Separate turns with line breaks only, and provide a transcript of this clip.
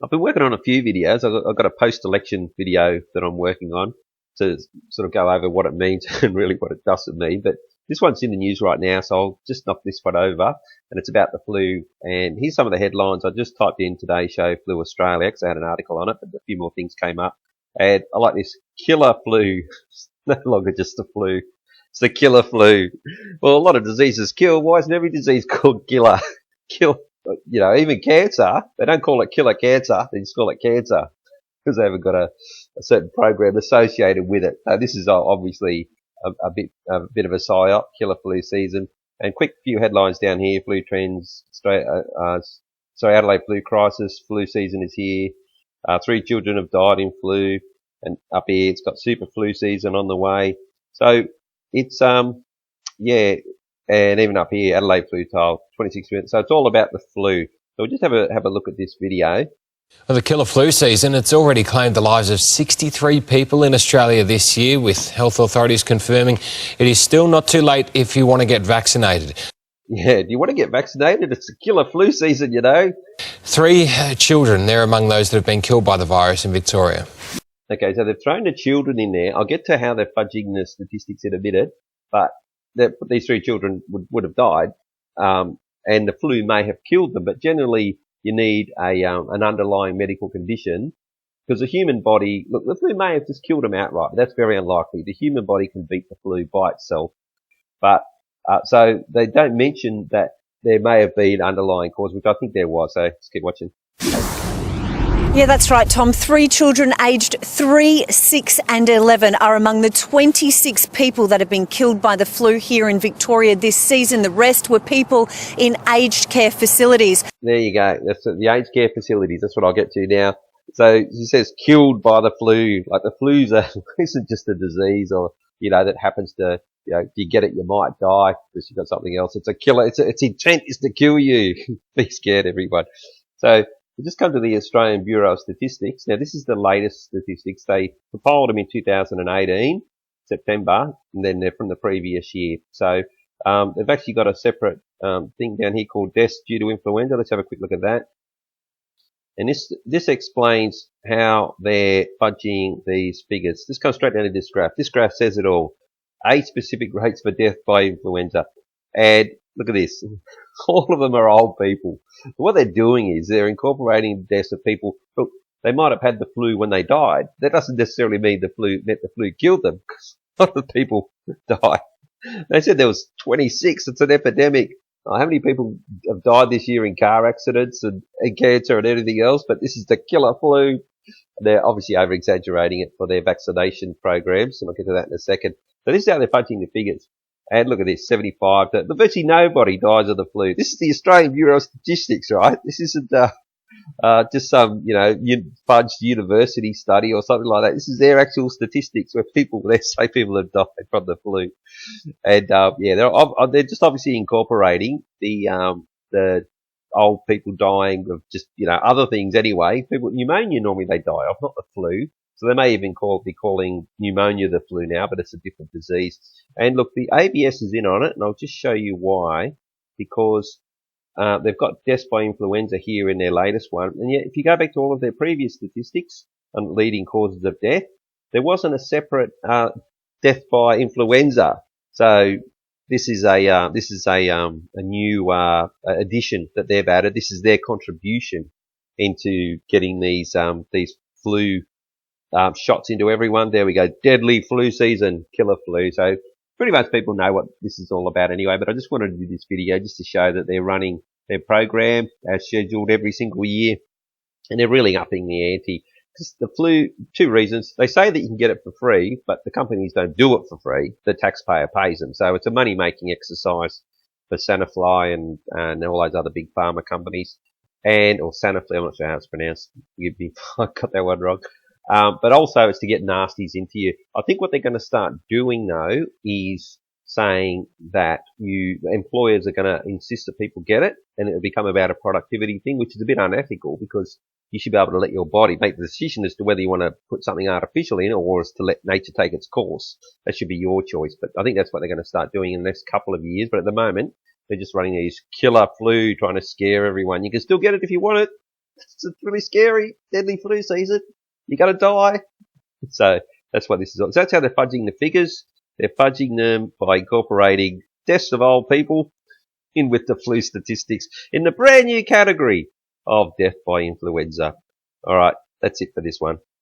I've been working on a few videos. I've got a post-election video that I'm working on to sort of go over what it means and really what it doesn't mean. But this one's in the news right now, so I'll just knock this one over. And it's about the flu. And here's some of the headlines. I just typed in Today Show Flu Australia because I had an article on it, but a few more things came up. And I like this: killer flu. It's no longer just the flu. It's the killer flu. Well, a lot of diseases kill. Why isn't every disease called killer? Kill. You know, even cancer, they don't call it killer cancer, they just call it cancer because they haven't got a certain program associated with it. So this is obviously a bit of a psyop, killer flu season. And quick few headlines down here: flu trends, Adelaide flu crisis, flu season is here. 3 children have died in flu, and up here it's got super flu season on the way. So it's yeah. And even up here, Adelaide flu trial, 26 minutes. So it's all about the flu. So we'll just have a look at this video.
Well, the killer flu season, it's already claimed the lives of 63 people in Australia this year, with health authorities confirming it is still not too late if you want to get vaccinated.
Yeah, do you want to get vaccinated? It's a killer flu season, you know.
3 children, they're among those that have been killed by the virus in Victoria.
Okay, so they've thrown the children in there. I'll get to how they're fudging the statistics in a minute, but these 3 children would have died, and the flu may have killed them. But generally, you need an underlying medical condition, because the human body, look, the flu may have just killed them outright, but that's very unlikely. The human body can beat the flu by itself. But so they don't mention that there may have been underlying cause, which I think there was. So let's keep watching.
Yeah, that's right, Tom. 3 children aged 3, 6 and 11 are among the 26 people that have been killed by the flu here in Victoria this season. The rest were people in aged care facilities.
There you go. That's the aged care facilities. That's what I'll get to now. So he says killed by the flu. Like the flu's isn't just a disease, or, you know, that happens to, you know, if you get it, you might die because you've got something else. It's a killer. Its intent is to kill you. Be scared, everyone. So we just come to the Australian Bureau of Statistics. Now, this is the latest statistics. They compiled them in 2018, September, and then they're from the previous year. So they've actually got a separate thing down here called deaths due to influenza. Let's have a quick look at that. And this explains how they're fudging these figures. This comes straight down to this graph. This graph says it all. 8 specific rates for death by influenza. And look at this. All of them are old people. What they're doing is they're incorporating the deaths of people. Look, they might have had the flu when they died. That doesn't necessarily mean the flu killed them, because a lot of people died. They said there was 26. It's an epidemic. How many people have died this year in car accidents and cancer and anything else? But this is the killer flu. They're obviously over-exaggerating it for their vaccination programs, and I'll get to that in a second. So this is how they're punching the figures. And look at this, 75. Virtually nobody dies of the flu. This is the Australian Bureau of Statistics, right? This isn't just some, you know, fudged university study or something like that. This is their actual statistics where they say people have died from the flu. And yeah, they're just obviously incorporating the old people dying of just, you know, other things anyway. People, pneumonia normally they die of, not the flu. So they may even be calling pneumonia the flu now, but it's a different disease. And look, the ABS is in on it, and I'll just show you why. Because they've got deaths by influenza here in their latest one. And yet, if you go back to all of their previous statistics on leading causes of death, there wasn't a separate death by influenza. So this is a new addition that they've added. This is their contribution into getting these flu shots into everyone. There we go. Deadly flu season, killer flu. So pretty much people know what this is all about anyway, but I just wanted to do this video just to show that they're running their program as scheduled every single year, and they're really upping the ante. Because the flu, 2 reasons. They say that you can get it for free, but the companies don't do it for free. The taxpayer pays them. So it's a money-making exercise for Sanifly and all those other big pharma companies. Or Sanifly, I'm not sure how it's pronounced. Forgive me, I got that one wrong. But also it's to get nasties into you. I think what they're going to start doing though is saying that employers are going to insist that people get it, and it'll become about a productivity thing, which is a bit unethical, because you should be able to let your body make the decision as to whether you want to put something artificial in or as to let nature take its course. That should be your choice. But I think that's what they're going to start doing in the next couple of years. But at the moment, they're just running these killer flu, trying to scare everyone. You can still get it if you want it. It's really scary, deadly flu season. You're going to die. So that's what this is on. So that's how they're fudging the figures. They're fudging them by incorporating deaths of old people in with the flu statistics in the brand new category of death by influenza. All right, that's it for this one.